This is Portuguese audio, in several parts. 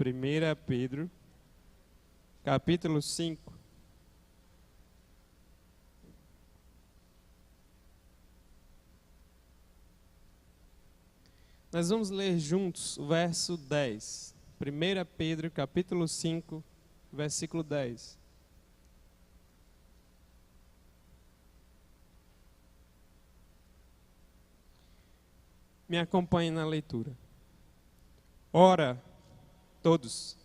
1 Pedro, capítulo 5. Nós vamos ler juntos o verso 10. 1 Pedro, capítulo 5, versículo 10. Me acompanhe na leitura. Ora, todos,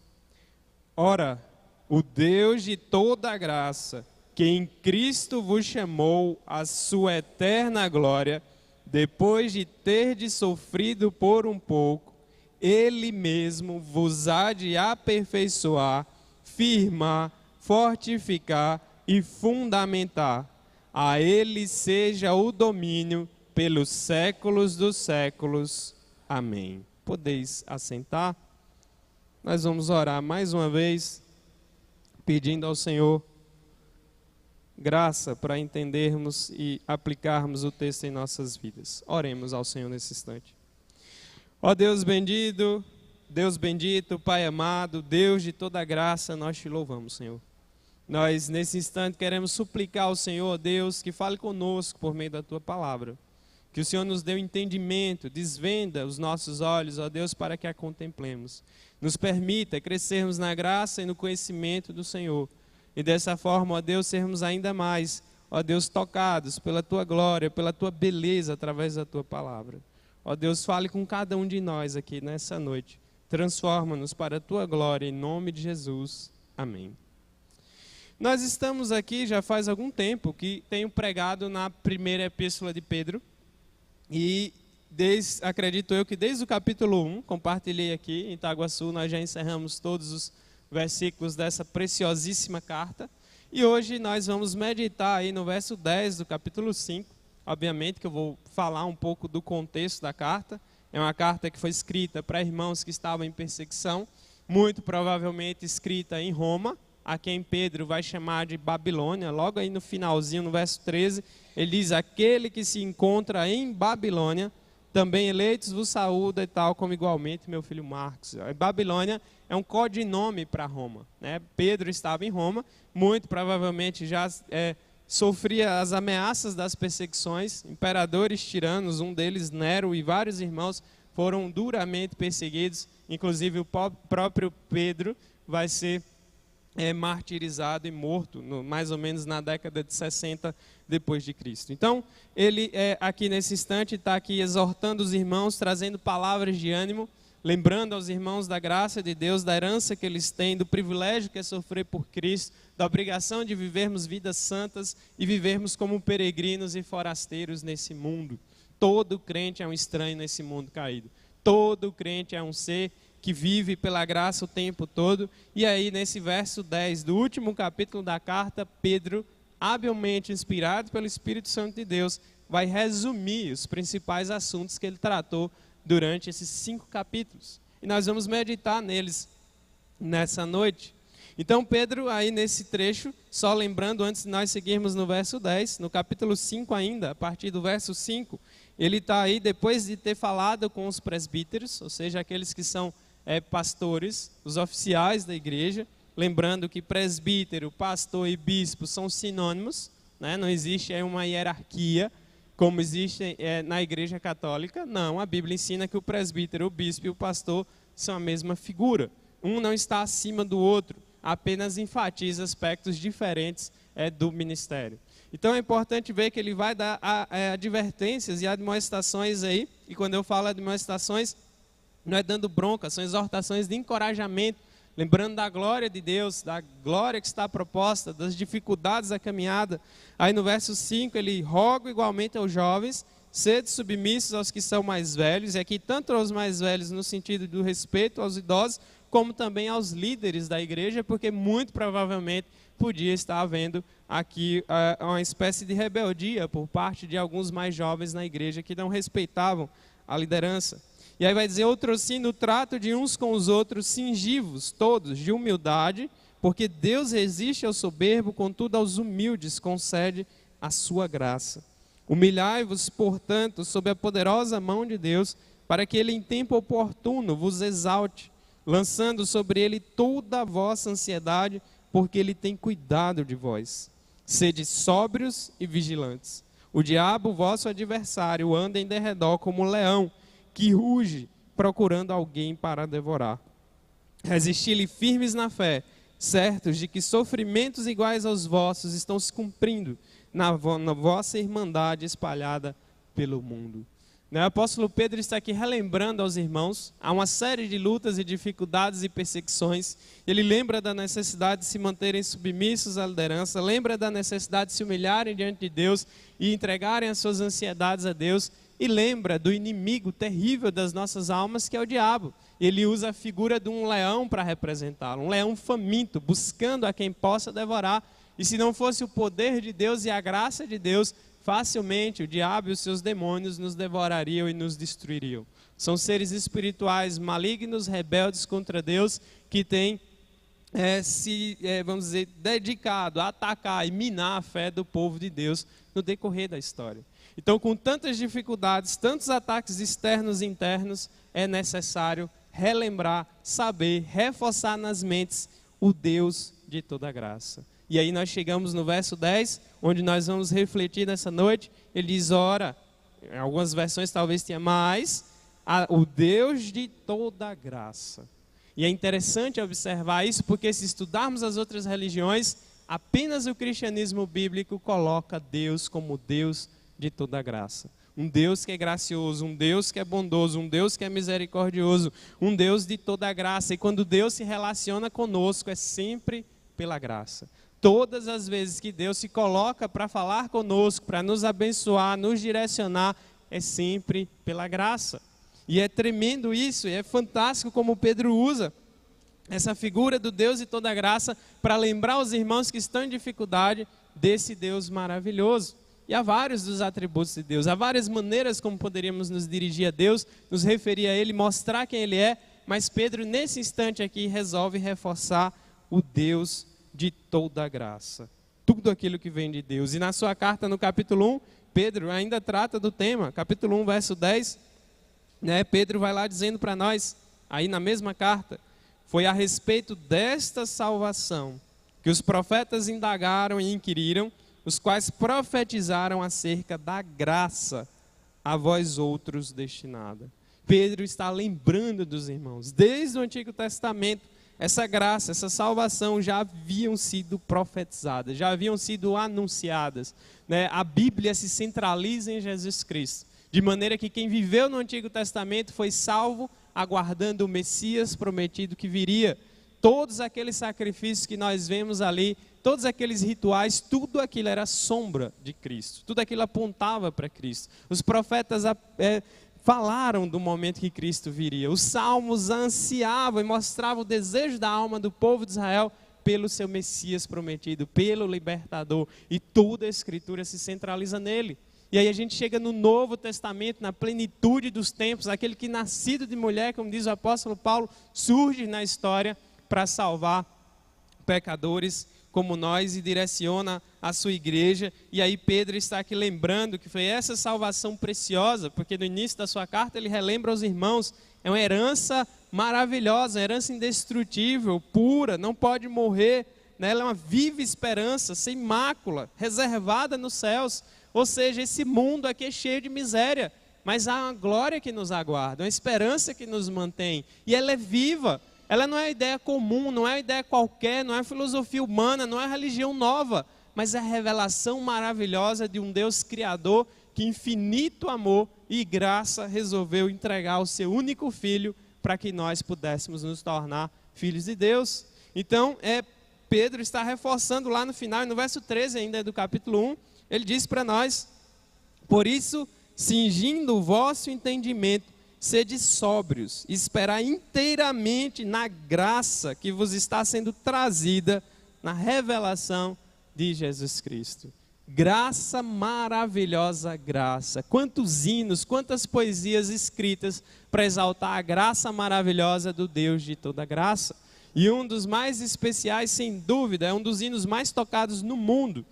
ora, o Deus de toda a graça, que em Cristo vos chamou à sua eterna glória, depois de terdes sofrido por um pouco, Ele mesmo vos há de aperfeiçoar, firmar, fortificar e fundamentar. A Ele seja o domínio pelos séculos dos séculos. Amém. Podeis assentar? Nós vamos orar mais uma vez, pedindo ao Senhor graça para entendermos e aplicarmos o texto em nossas vidas. Oremos ao Senhor nesse instante. Ó Deus bendito, Pai amado, Deus de toda graça, nós te louvamos, Senhor. Nós, nesse instante, queremos suplicar ao Senhor, Deus, que fale conosco por meio da Tua palavra. Que o Senhor nos dê o entendimento, desvenda os nossos olhos, ó Deus, para que a contemplemos. Nos permita crescermos na graça e no conhecimento do Senhor. E dessa forma, ó Deus, sermos ainda mais, ó Deus, tocados pela Tua glória, pela Tua beleza através da Tua palavra. Ó Deus, fale com cada um de nós aqui nessa noite. Transforma-nos para a Tua glória, em nome de Jesus. Amém. Nós estamos aqui já faz algum tempo que tenho pregado na primeira epístola de Pedro. E acredito eu que desde o capítulo 1, compartilhei aqui em Itaguaçu, nós já encerramos todos os versículos dessa preciosíssima carta. E hoje nós vamos meditar aí no verso 10 do capítulo 5. Obviamente que eu vou falar um pouco do contexto da carta. É uma carta que foi escrita para irmãos que estavam em perseguição, muito provavelmente escrita em Roma, a quem Pedro vai chamar de Babilônia. Logo aí no finalzinho, no verso 13, ele diz: aquele que se encontra em Babilônia, também eleitos vos saúda e tal, como igualmente meu filho Marcos. Babilônia é um codinome para Roma, né? Pedro estava em Roma, muito provavelmente já sofria as ameaças das perseguições, imperadores tiranos, um deles Nero, e vários irmãos foram duramente perseguidos, inclusive o próprio Pedro vai ser martirizado e morto, mais ou menos na década de 60 depois de Cristo. Então, ele aqui nesse instante está aqui exortando os irmãos, trazendo palavras de ânimo, lembrando aos irmãos da graça de Deus, da herança que eles têm, do privilégio que é sofrer por Cristo, da obrigação de vivermos vidas santas e vivermos como peregrinos e forasteiros nesse mundo. Todo crente é um estranho nesse mundo caído. Todo crente é um ser que vive pela graça o tempo todo. E aí, nesse verso 10 do último capítulo da carta, Pedro, habilmente inspirado pelo Espírito Santo de Deus, vai resumir os principais assuntos que ele tratou durante esses 5 capítulos. E nós vamos meditar neles nessa noite. Então, Pedro, aí nesse trecho, só lembrando, antes de nós seguirmos no verso 10, no capítulo 5 ainda, a partir do verso 5, ele está aí, depois de ter falado com os presbíteros, ou seja, aqueles que são pastores, os oficiais da igreja, lembrando que presbítero, pastor e bispo são sinônimos, né? Não existe uma hierarquia como existe na igreja católica. Não, a Bíblia ensina que o presbítero, o bispo e o pastor são a mesma figura. Um não está acima do outro, apenas enfatiza aspectos diferentes do ministério. Então é importante ver que ele vai dar advertências e admoestações aí, e quando eu falo admoestações, não é dando bronca, são exortações de encorajamento, lembrando da glória de Deus, da glória que está proposta, das dificuldades da caminhada. Aí no verso 5 ele roga igualmente aos jovens, sede submissos aos que são mais velhos, e aqui tanto aos mais velhos no sentido do respeito aos idosos, como também aos líderes da igreja, porque muito provavelmente podia estar havendo aqui uma espécie de rebeldia por parte de alguns mais jovens na igreja que não respeitavam a liderança. E aí vai dizer: outro sim, no trato de uns com os outros, cingivos todos de humildade, porque Deus resiste ao soberbo, contudo aos humildes concede a sua graça. Humilhai-vos, portanto, sob a poderosa mão de Deus, para que ele em tempo oportuno vos exalte, lançando sobre ele toda a vossa ansiedade, porque ele tem cuidado de vós. Sede sóbrios e vigilantes. O diabo, vosso adversário, anda em derredor como um leão, que ruge, procurando alguém para devorar. Resisti-lhe firmes na fé, certos de que sofrimentos iguais aos vossos estão se cumprindo na vossa irmandade espalhada pelo mundo. O apóstolo Pedro está aqui relembrando aos irmãos, há uma série de lutas e dificuldades e perseguições. Ele lembra da necessidade de se manterem submissos à liderança, lembra da necessidade de se humilharem diante de Deus e entregarem as suas ansiedades a Deus, e lembra do inimigo terrível das nossas almas, que é o diabo. Ele usa a figura de um leão para representá-lo, um leão faminto, buscando a quem possa devorar. E se não fosse o poder de Deus e a graça de Deus, facilmente o diabo e os seus demônios nos devorariam e nos destruiriam. São seres espirituais malignos, rebeldes contra Deus, que têm vamos dizer, dedicado a atacar e minar a fé do povo de Deus no decorrer da história. Então, com tantas dificuldades, tantos ataques externos e internos, é necessário relembrar, saber, reforçar nas mentes o Deus de toda graça. E aí nós chegamos no verso 10, onde nós vamos refletir nessa noite. Ele diz, ora, em algumas versões talvez tenha mais, o Deus de toda graça. E é interessante observar isso, porque se estudarmos as outras religiões, apenas o cristianismo bíblico coloca Deus como Deus de toda graça. Um Deus que é gracioso, um Deus que é bondoso, um Deus que é misericordioso, um Deus de toda graça. E quando Deus se relaciona conosco, é sempre pela graça. Todas as vezes que Deus se coloca para falar conosco, para nos abençoar, nos direcionar, é sempre pela graça. E é tremendo isso, e é fantástico como Pedro usa essa figura do Deus de toda graça para lembrar os irmãos que estão em dificuldade desse Deus maravilhoso. E há vários dos atributos de Deus, há várias maneiras como poderíamos nos dirigir a Deus, nos referir a Ele, mostrar quem Ele é, mas Pedro, nesse instante aqui, resolve reforçar o Deus de toda graça. Tudo aquilo que vem de Deus. E na sua carta, no capítulo 1, Pedro ainda trata do tema. Capítulo 1, verso 10, Pedro vai lá dizendo para nós, aí na mesma carta, foi a respeito desta salvação que os profetas indagaram e inquiriram, os quais profetizaram acerca da graça a vós outros destinada. Pedro está lembrando dos irmãos, desde o Antigo Testamento, essa graça, essa salvação já haviam sido profetizadas, já haviam sido anunciadas. A Bíblia se centraliza em Jesus Cristo, de maneira que quem viveu no Antigo Testamento foi salvo, aguardando o Messias prometido que viria. Todos aqueles sacrifícios que nós vemos ali, todos aqueles rituais, tudo aquilo era sombra de Cristo, tudo aquilo apontava para Cristo. Os profetas falaram do momento que Cristo viria. Os salmos ansiavam e mostravam o desejo da alma do povo de Israel pelo seu Messias prometido, pelo libertador. E toda a Escritura se centraliza nele. E aí a gente chega no Novo Testamento, na plenitude dos tempos, aquele que nascido de mulher, como diz o apóstolo Paulo, surge na história para salvar pecadores como nós e direciona a sua igreja. E aí Pedro está aqui lembrando que foi essa salvação preciosa, porque no início da sua carta ele relembra aos irmãos, é uma herança maravilhosa, uma herança indestrutível, pura, não pode morrer, ela é uma viva esperança, sem mácula, reservada nos céus. Ou seja, esse mundo aqui é cheio de miséria, mas há uma glória que nos aguarda, uma esperança que nos mantém, e ela é viva. Ela não é ideia comum, não é ideia qualquer, não é filosofia humana, não é religião nova, mas é a revelação maravilhosa de um Deus criador que infinito amor e graça resolveu entregar o seu único filho para que nós pudéssemos nos tornar filhos de Deus. Então, Pedro está reforçando lá no final, no verso 13 ainda do capítulo 1, ele diz para nós, por isso, cingindo o vosso entendimento, sede sóbrios, esperar inteiramente na graça que vos está sendo trazida na revelação de Jesus Cristo. Graça, maravilhosa graça. Quantos hinos, quantas poesias escritas para exaltar a graça maravilhosa do Deus de toda graça. E um dos mais especiais, sem dúvida, é um dos hinos mais tocados no mundo.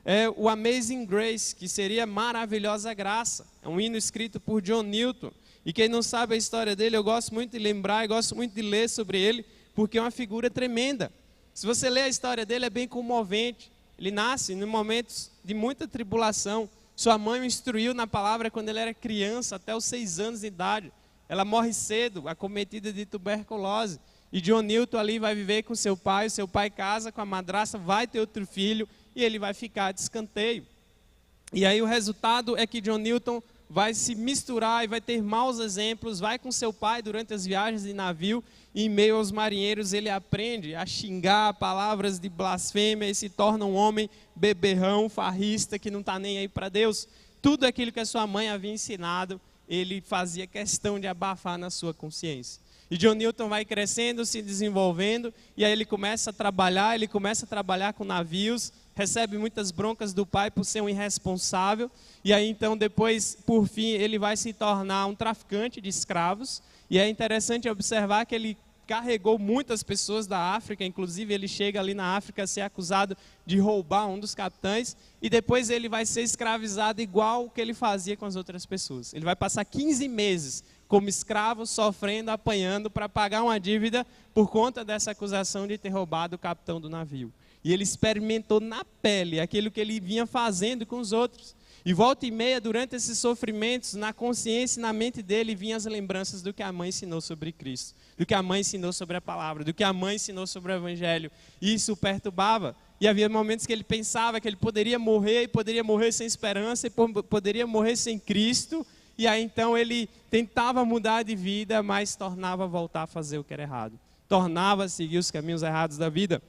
É o Amazing Grace, que seria maravilhosa graça. É um hino escrito por John Newton. E quem não sabe a história dele, eu gosto muito de lembrar, eu gosto muito de ler sobre ele, porque é uma figura tremenda. Se você ler a história dele, é bem comovente. Ele nasce em momentos de muita tribulação. Sua mãe o instruiu na palavra quando ele era criança, até os 6 anos de idade. Ela morre cedo, acometida de tuberculose. E John Newton ali vai viver com seu pai casa com a madrasta, vai ter outro filho e ele vai ficar de escanteio. E aí o resultado é que John Newton vai se misturar e vai ter maus exemplos, vai com seu pai durante as viagens de navio e em meio aos marinheiros ele aprende a xingar palavras de blasfêmia e se torna um homem beberrão, farrista, que não está nem aí para Deus. Tudo aquilo que a sua mãe havia ensinado, ele fazia questão de abafar na sua consciência. E John Newton vai crescendo, se desenvolvendo, e aí ele começa a trabalhar com navios, recebe muitas broncas do pai por ser um irresponsável, e aí então depois, por fim, ele vai se tornar um traficante de escravos, e é interessante observar que ele carregou muitas pessoas da África, inclusive ele chega ali na África a ser acusado de roubar um dos capitães, e depois ele vai ser escravizado igual o que ele fazia com as outras pessoas. Ele vai passar 15 meses como escravo, sofrendo, apanhando para pagar uma dívida por conta dessa acusação de ter roubado o capitão do navio. E ele experimentou na pele aquilo que ele vinha fazendo com os outros. E volta e meia, durante esses sofrimentos, na consciência e na mente dele, vinham as lembranças do que a mãe ensinou sobre Cristo, do que a mãe ensinou sobre a palavra, do que a mãe ensinou sobre o Evangelho. E isso o perturbava. E havia momentos que ele pensava que ele poderia morrer, e poderia morrer sem esperança, e poderia morrer sem Cristo. E aí então ele tentava mudar de vida, mas tornava a voltar a fazer o que era errado. Tornava a seguir os caminhos errados da vida.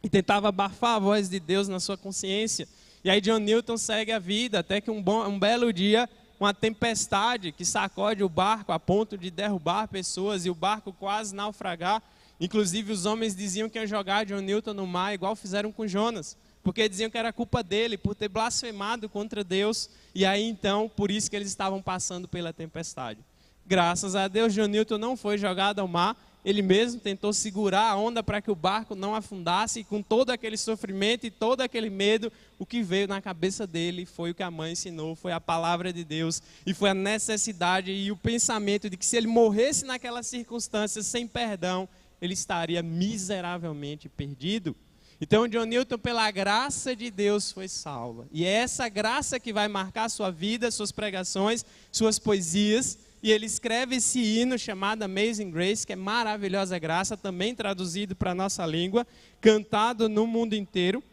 E tentava abafar a voz de Deus na sua consciência. E aí John Newton segue a vida, até que um belo dia, uma tempestade que sacode o barco a ponto de derrubar pessoas e o barco quase naufragar. Inclusive os homens diziam que iam jogar John Newton no mar, igual fizeram com Jonas. Porque diziam que era culpa dele, por ter blasfemado contra Deus. E aí então, por isso que eles estavam passando pela tempestade. Graças a Deus, John Newton não foi jogado ao mar. Ele mesmo tentou segurar a onda para que o barco não afundasse. E com todo aquele sofrimento e todo aquele medo, o que veio na cabeça dele foi o que a mãe ensinou, foi a palavra de Deus. E foi a necessidade e o pensamento de que se ele morresse naquelas circunstâncias sem perdão, ele estaria miseravelmente perdido. Então, John Newton, pela graça de Deus, foi salvo. E é essa graça que vai marcar sua vida, suas pregações, suas poesias. E ele escreve esse hino chamado Amazing Grace, que é maravilhosa graça, também traduzido para a nossa língua, cantado no mundo inteiro.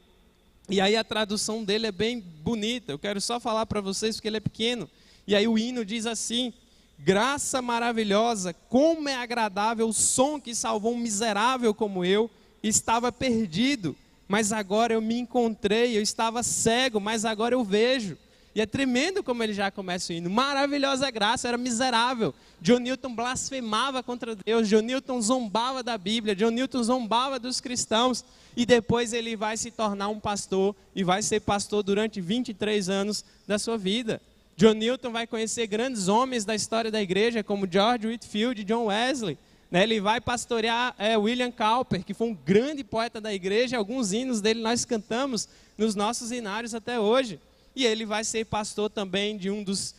E aí a tradução dele é bem bonita. Eu quero só falar para vocês porque ele é pequeno. E aí o hino diz assim: graça maravilhosa, como é agradável o som que salvou um miserável como eu. Estava perdido, mas agora eu me encontrei. Eu estava cego, mas agora eu vejo. E é tremendo como ele já começa o hino. Maravilhosa graça, era miserável. John Newton blasfemava contra Deus. John Newton zombava da Bíblia. John Newton zombava dos cristãos. E depois ele vai se tornar um pastor. E vai ser pastor durante 23 anos da sua vida. John Newton vai conhecer grandes homens da história da igreja, como George Whitefield e John Wesley. Ele vai pastorear William Cowper, que foi um grande poeta da igreja. Alguns hinos dele nós cantamos nos nossos hinários até hoje. E ele vai ser pastor também de um dos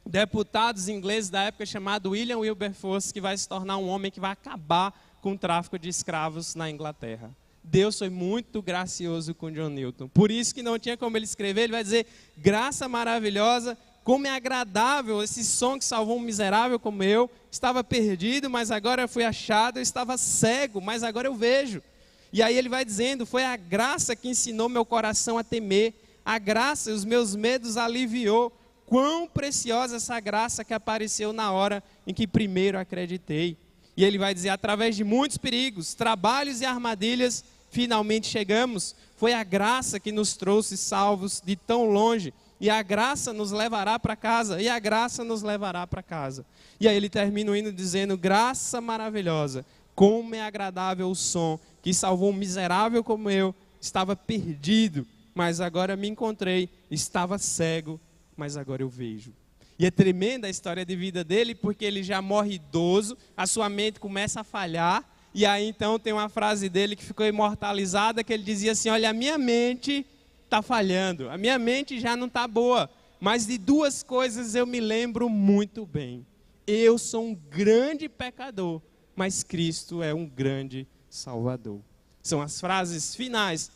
deputados ingleses da época, chamado William Wilberforce, que vai se tornar um homem que vai acabar com o tráfico de escravos na Inglaterra. Deus foi muito gracioso com John Newton. Por isso que não tinha como ele escrever, ele vai dizer: graça maravilhosa, como é agradável esse som que salvou um miserável como eu. Estava perdido, mas agora eu fui achado. Eu estava cego, mas agora eu vejo. E aí ele vai dizendo: foi a graça que ensinou meu coração a temer. A graça, os meus medos aliviou. Quão preciosa essa graça que apareceu na hora em que primeiro acreditei. E ele vai dizer: através de muitos perigos, trabalhos e armadilhas, finalmente chegamos. Foi a graça que nos trouxe salvos de tão longe. E a graça nos levará para casa. E a graça nos levará para casa. E aí ele termina o hino dizendo: graça maravilhosa, como é agradável o som que salvou um miserável como eu. Estava perdido, mas agora me encontrei. Estava cego, mas agora eu vejo. E é tremenda a história de vida dele, porque ele já morre idoso, a sua mente começa a falhar. E aí então tem uma frase dele que ficou imortalizada, que ele dizia assim: olha, a minha mente está falhando, a minha mente já não está boa, mas de duas coisas eu me lembro muito bem. Eu sou um grande pecador, mas Cristo é um grande Salvador. São as frases finais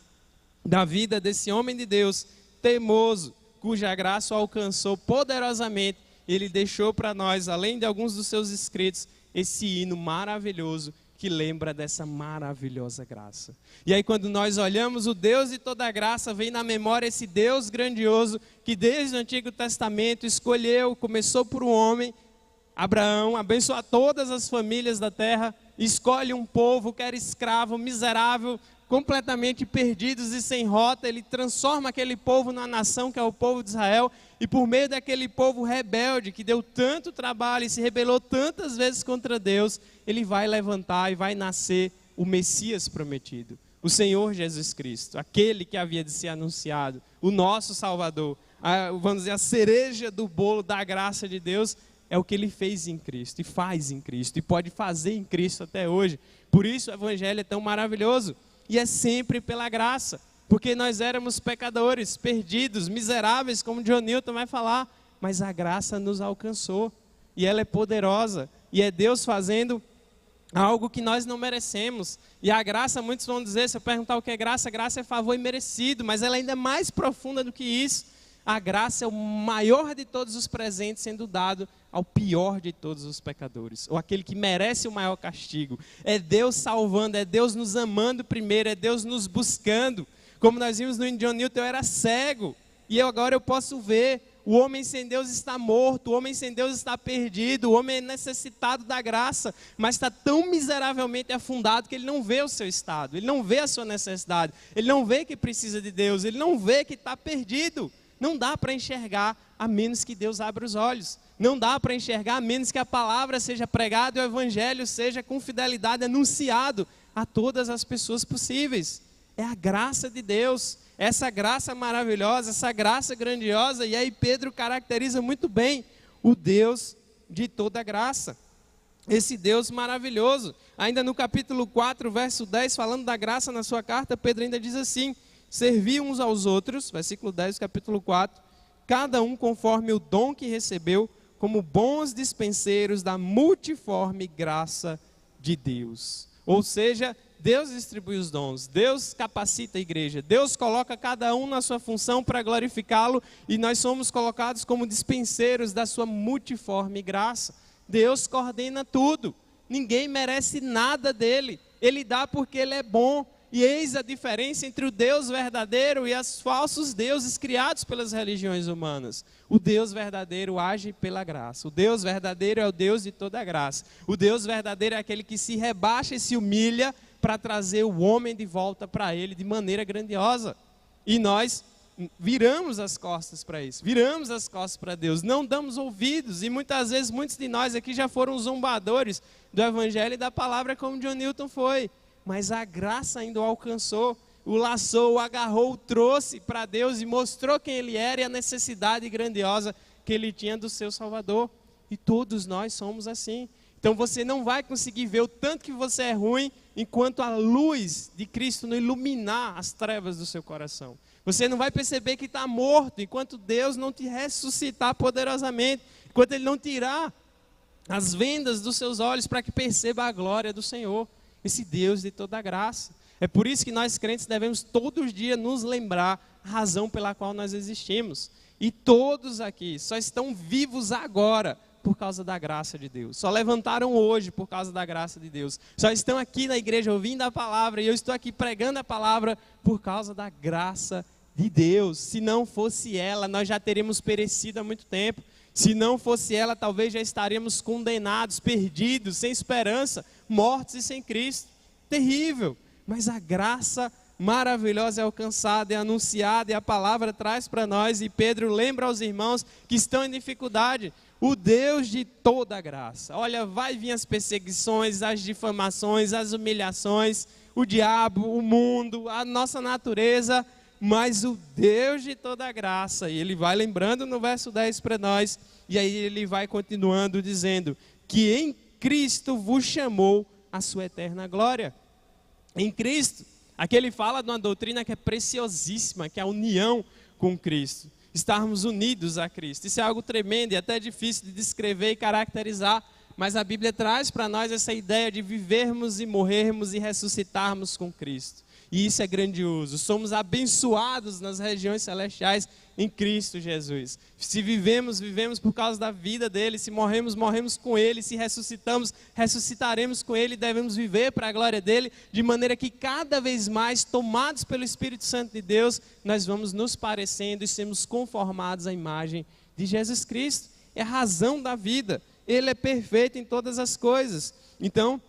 da vida desse homem de Deus, teimoso, cuja graça o alcançou poderosamente. Ele deixou para nós, além de alguns dos seus escritos, esse hino maravilhoso que lembra dessa maravilhosa graça. E aí quando nós olhamos o Deus de toda graça, vem na memória esse Deus grandioso que desde o Antigo Testamento escolheu, começou por um homem, Abraão, abençoa todas as famílias da terra, escolhe um povo que era escravo, miserável, completamente perdidos e sem rota. Ele transforma aquele povo na nação que é o povo de Israel, e por meio daquele povo rebelde que deu tanto trabalho e se rebelou tantas vezes contra Deus, ele vai levantar e vai nascer o Messias prometido, o Senhor Jesus Cristo, aquele que havia de ser anunciado, o nosso Salvador, vamos dizer, a cereja do bolo da graça de Deus. É o que ele fez em Cristo, e faz em Cristo, e pode fazer em Cristo até hoje. Por isso o Evangelho é tão maravilhoso, e é sempre pela graça, porque nós éramos pecadores, perdidos, miseráveis, como John Newton vai falar, mas a graça nos alcançou, e ela é poderosa, e é Deus fazendo algo que nós não merecemos. E a graça, muitos vão dizer, se eu perguntar o que é graça é favor imerecido, mas ela ainda é mais profunda do que isso. A graça é o maior de todos os presentes sendo dado ao pior de todos os pecadores, ou aquele que merece o maior castigo. É Deus salvando, é Deus nos amando primeiro, é Deus nos buscando. Como nós vimos no John Newton, eu era cego, e agora eu posso ver. O homem sem Deus está morto, o homem sem Deus está perdido, o homem é necessitado da graça, mas está tão miseravelmente afundado que ele não vê o seu estado, ele não vê a sua necessidade, ele não vê que precisa de Deus, ele não vê que está perdido. Não dá para enxergar a menos que Deus abra os olhos. Não dá para enxergar a menos que a palavra seja pregada e o Evangelho seja com fidelidade anunciado a todas as pessoas possíveis. É a graça de Deus, essa graça maravilhosa, essa graça grandiosa. E aí Pedro caracteriza muito bem o Deus de toda graça. Esse Deus maravilhoso. Ainda no capítulo 4, verso 10, falando da graça na sua carta, Pedro ainda diz assim: servir uns aos outros, versículo 10, capítulo 4, cada um conforme o dom que recebeu, como bons dispenseiros da multiforme graça de Deus. Ou seja, Deus distribui os dons, Deus capacita a igreja, Deus coloca cada um na sua função para glorificá-lo, e nós somos colocados como dispenseiros da sua multiforme graça. Deus coordena tudo, ninguém merece nada dele, ele dá porque ele é bom. E eis a diferença entre o Deus verdadeiro e os falsos deuses criados pelas religiões humanas. O Deus verdadeiro age pela graça. O Deus verdadeiro é o Deus de toda a graça. O Deus verdadeiro é aquele que se rebaixa e se humilha para trazer o homem de volta para ele de maneira grandiosa. E nós viramos as costas para isso, viramos as costas para Deus, não damos ouvidos. E muitas vezes, muitos de nós aqui já foram zombadores do Evangelho e da palavra, como John Newton foi. Mas a graça ainda o alcançou, o laçou, o agarrou, o trouxe para Deus e mostrou quem ele era e a necessidade grandiosa que ele tinha do seu Salvador. E todos nós somos assim. Então você não vai conseguir ver o tanto que você é ruim enquanto a luz de Cristo não iluminar as trevas do seu coração. Você não vai perceber que está morto enquanto Deus não te ressuscitar poderosamente, enquanto Ele não tirar as vendas dos seus olhos para que perceba a glória do Senhor. Esse Deus de toda graça. É por isso que nós crentes devemos todos os dias nos lembrar a razão pela qual nós existimos. E todos aqui só estão vivos agora por causa da graça de Deus. Só levantaram hoje por causa da graça de Deus. Só estão aqui na igreja ouvindo a palavra, e eu estou aqui pregando a palavra por causa da graça de Deus. Se não fosse ela, nós já teríamos perecido há muito tempo. Se não fosse ela, talvez já estaríamos condenados, perdidos, sem esperança, mortos e sem Cristo. Terrível. Mas a graça maravilhosa é alcançada, é anunciada, e a palavra traz para nós. E Pedro lembra aos irmãos que estão em dificuldade: o Deus de toda graça. Olha, vai vir as perseguições, as difamações, as humilhações, o diabo, o mundo, a nossa natureza, mas o Deus de toda graça. E ele vai lembrando no verso 10 para nós, e aí ele vai continuando dizendo que em Cristo vos chamou a sua eterna glória. Em Cristo. Aqui ele fala de uma doutrina que é preciosíssima, que é a união com Cristo. estarmos unidos a Cristo. Isso é algo tremendo e até difícil de descrever e caracterizar, mas a Bíblia traz para nós essa ideia de vivermos e morrermos e ressuscitarmos com Cristo. E isso é grandioso. Somos abençoados nas regiões celestiais em Cristo Jesus. Se vivemos, vivemos por causa da vida dele. Se morremos, morremos com ele. Se ressuscitamos, ressuscitaremos com ele. Devemos viver para a glória dele, de maneira que cada vez mais, tomados pelo Espírito Santo de Deus, nós vamos nos parecendo e sermos conformados à imagem de Jesus Cristo. É a razão da vida. Ele é perfeito em todas as coisas. Então,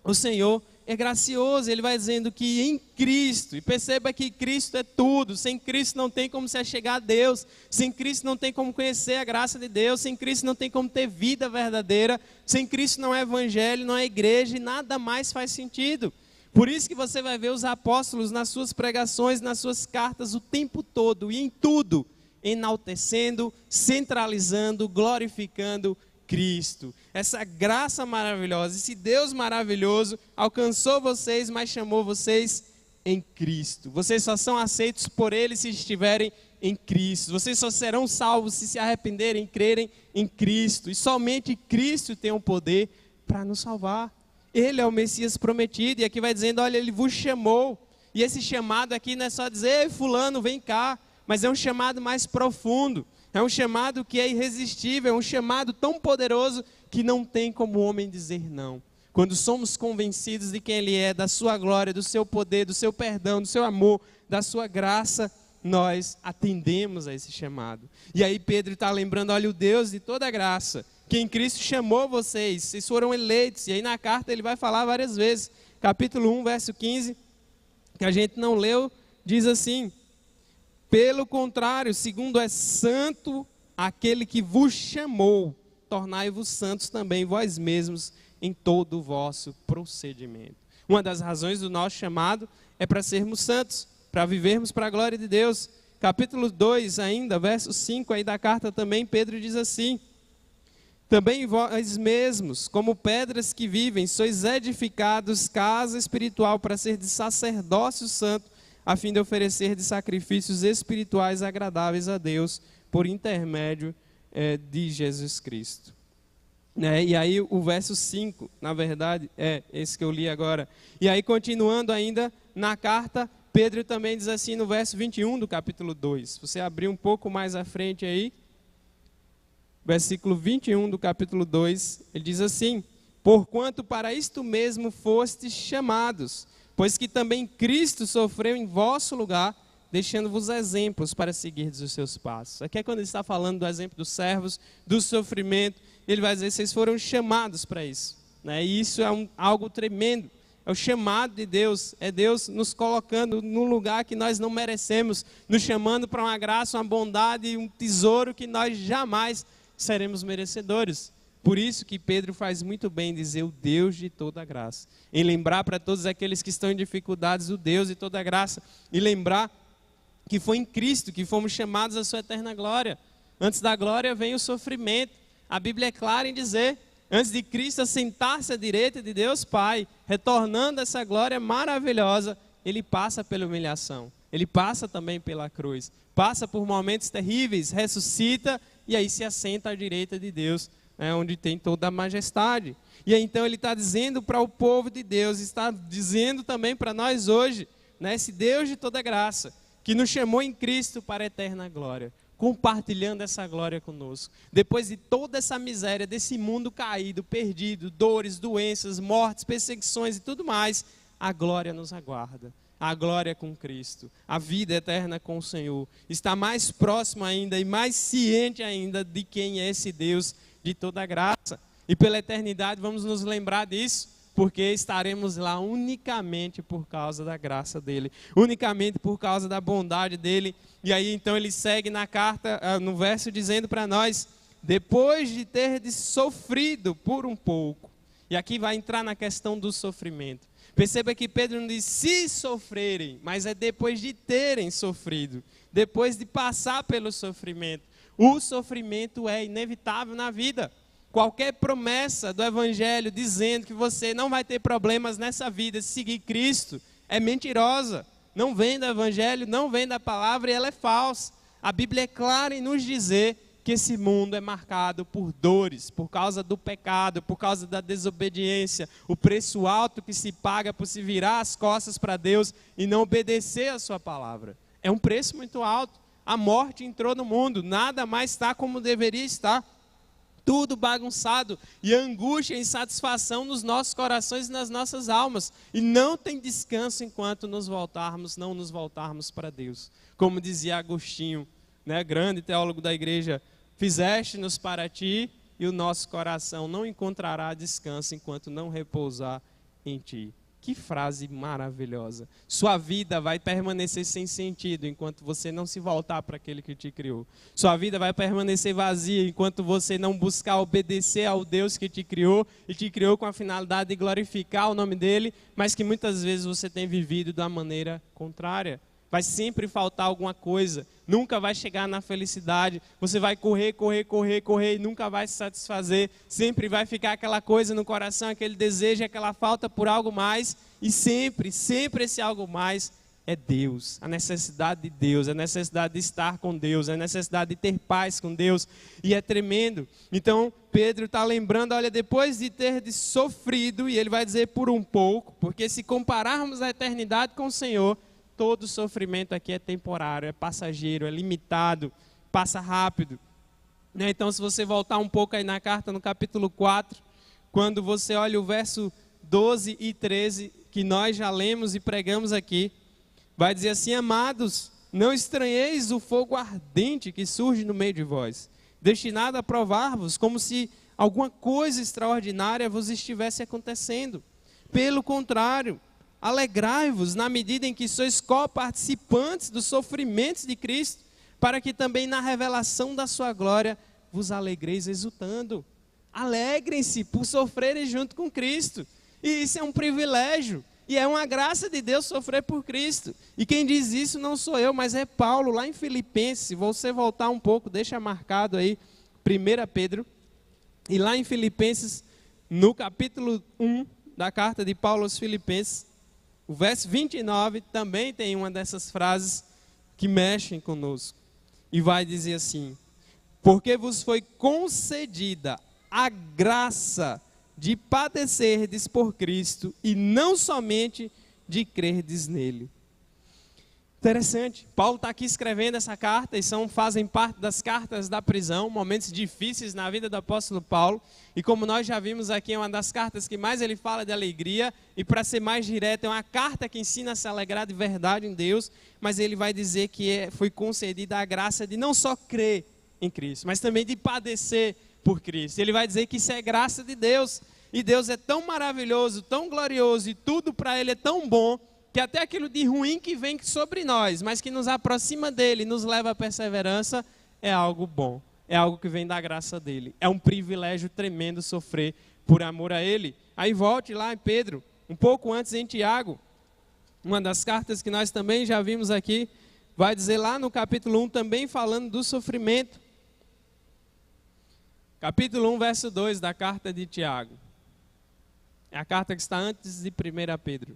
o Senhor é gracioso, ele vai dizendo que em Cristo, e perceba que Cristo é tudo, sem Cristo não tem como se achegar a Deus, sem Cristo não tem como conhecer a graça de Deus, sem Cristo não tem como ter vida verdadeira, sem Cristo não é evangelho, não é igreja e nada mais faz sentido. Por isso que você vai ver os apóstolos nas suas pregações, nas suas cartas o tempo todo e em tudo, enaltecendo, centralizando, glorificando Cristo, essa graça maravilhosa, esse Deus maravilhoso alcançou vocês, mas chamou vocês em Cristo. Vocês só são aceitos por Ele se estiverem em Cristo. Vocês só serão salvos se se arrependerem e crerem em Cristo. E somente Cristo tem o poder para nos salvar. Ele é o Messias prometido. E aqui vai dizendo, olha, Ele vos chamou. E esse chamado aqui não é só dizer, ei, fulano, vem cá. Mas é um chamado mais profundo. É um chamado que é irresistível, é um chamado tão poderoso que não tem como o homem dizer não. Quando somos convencidos de quem Ele é, da sua glória, do seu poder, do seu perdão, do seu amor, da sua graça, nós atendemos a esse chamado. E aí Pedro está lembrando, olha, o Deus de toda graça, que em Cristo chamou vocês, vocês foram eleitos. E aí na carta ele vai falar várias vezes. Capítulo 1, verso 15, que a gente não leu, diz assim: pelo contrário, segundo é santo aquele que vos chamou, tornai-vos santos também vós mesmos em todo o vosso procedimento. Uma das razões do nosso chamado é para sermos santos, para vivermos para a glória de Deus. Capítulo 2 ainda, verso 5 aí da carta também, Pedro diz assim: também vós mesmos, como pedras que vivem, sois edificados casa espiritual para ser de sacerdócio santo, a fim de oferecer de sacrifícios espirituais agradáveis a Deus, por intermédio de Jesus Cristo. E aí o verso 5, na verdade, é esse que eu li agora. E aí continuando ainda na carta, Pedro também diz assim no verso 21 do capítulo 2. Se você abrir um pouco mais à frente aí, versículo 21 do capítulo 2, ele diz assim: porquanto para isto mesmo fostes chamados, pois que também Cristo sofreu em vosso lugar, deixando-vos exemplos para seguirdes os seus passos. Aqui é quando ele está falando do exemplo dos servos, do sofrimento, ele vai dizer, vocês foram chamados para isso. E isso é algo tremendo, é o chamado de Deus, é Deus nos colocando num lugar que nós não merecemos, nos chamando para uma graça, uma bondade, um tesouro que nós jamais seremos merecedores. Por isso que Pedro faz muito bem em dizer o Deus de toda graça. Em lembrar para todos aqueles que estão em dificuldades o Deus de toda graça. E lembrar que foi em Cristo que fomos chamados à sua eterna glória. Antes da glória vem o sofrimento. A Bíblia é clara em dizer, antes de Cristo assentar-se à direita de Deus Pai, retornando essa glória maravilhosa, Ele passa pela humilhação. Ele passa também pela cruz. Passa por momentos terríveis, ressuscita e aí se assenta à direita de Deus, onde tem toda a majestade. E aí, então ele está dizendo para o povo de Deus, está dizendo também para nós hoje, esse Deus de toda graça, que nos chamou em Cristo para a eterna glória, compartilhando essa glória conosco. Depois de toda essa miséria desse mundo caído, perdido, dores, doenças, mortes, perseguições e tudo mais, a glória nos aguarda. A glória com Cristo, a vida eterna com o Senhor. Está mais próximo ainda e mais ciente ainda de quem é esse Deus de toda graça. E pela eternidade vamos nos lembrar disso, porque estaremos lá unicamente por causa da graça dele, unicamente por causa da bondade dele. E aí então ele segue na carta, no verso dizendo para nós, depois de ter sofrido por um pouco, e aqui vai entrar na questão do sofrimento. Perceba que Pedro não diz se sofrerem, mas é depois de terem sofrido, depois de passar pelo sofrimento. O sofrimento é inevitável na vida. Qualquer promessa do Evangelho dizendo que você não vai ter problemas nessa vida se seguir Cristo é mentirosa. Não vem do Evangelho, não vem da palavra e ela é falsa. A Bíblia é clara em nos dizer que esse mundo é marcado por dores, por causa do pecado, por causa da desobediência, o preço alto que se paga por se virar as costas para Deus e não obedecer a sua palavra. É um preço muito alto. A morte entrou no mundo, nada mais está como deveria estar. Tudo bagunçado e angústia e insatisfação nos nossos corações e nas nossas almas. E não tem descanso enquanto não nos voltarmos para Deus. Como dizia Agostinho, né, grande teólogo da igreja, fizeste-nos para ti e o nosso coração não encontrará descanso enquanto não repousar em ti. Que frase maravilhosa. Sua vida vai permanecer sem sentido enquanto você não se voltar para aquele que te criou. Sua vida vai permanecer vazia enquanto você não buscar obedecer ao Deus que te criou e te criou com a finalidade de glorificar o nome dele, mas que muitas vezes você tem vivido da maneira contrária. Vai sempre faltar alguma coisa, nunca vai chegar na felicidade, você vai correr e nunca vai se satisfazer, sempre vai ficar aquela coisa no coração, aquele desejo, aquela falta por algo mais, e sempre esse algo mais é Deus, a necessidade de Deus, a necessidade de estar com Deus, a necessidade de ter paz com Deus, e é tremendo. Então Pedro está lembrando, olha, depois de ter sofrido, e ele vai dizer por um pouco, porque se compararmos a eternidade com o Senhor, todo sofrimento aqui é temporário, é passageiro, é limitado, passa rápido. Então, se você voltar um pouco aí na carta, no capítulo 4, quando você olha o verso 12 e 13, que nós já lemos e pregamos aqui, vai dizer assim: amados, não estranheis o fogo ardente que surge no meio de vós, destinado a provar-vos, como se alguma coisa extraordinária vos estivesse acontecendo. Pelo contrário, alegrai-vos na medida em que sois co-participantes dos sofrimentos de Cristo, para que também na revelação da sua glória vos alegreis exultando. Alegrem-se por sofrerem junto com Cristo. E isso é um privilégio. E é uma graça de Deus sofrer por Cristo. E quem diz isso não sou eu, mas é Paulo, lá em Filipenses. Se você voltar um pouco, deixa marcado aí 1 Pedro. E lá em Filipenses, no capítulo 1 da carta de Paulo aos Filipenses, o verso 29 também tem uma dessas frases que mexem conosco. E vai dizer assim: porque vos foi concedida a graça de padecerdes por Cristo e não somente de crerdes nele. Interessante, Paulo está aqui escrevendo essa carta e fazem parte das cartas da prisão, momentos difíceis na vida do apóstolo Paulo, e como nós já vimos aqui, é uma das cartas que mais ele fala de alegria, e para ser mais direto, é uma carta que ensina a se alegrar de verdade em Deus, mas ele vai dizer que foi concedida a graça de não só crer em Cristo, mas também de padecer por Cristo. Ele vai dizer que isso é graça de Deus, e Deus é tão maravilhoso, tão glorioso, e tudo para ele é tão bom, que até aquilo de ruim que vem sobre nós, mas que nos aproxima dele, nos leva à perseverança, é algo bom, é algo que vem da graça dele. É um privilégio tremendo sofrer por amor a ele. Aí volte lá em Pedro, um pouco antes em Tiago, uma das cartas que nós também já vimos aqui, vai dizer lá no capítulo 1, também falando do sofrimento. Capítulo 1, verso 2 da carta de Tiago. É a carta que está antes de 1 Pedro.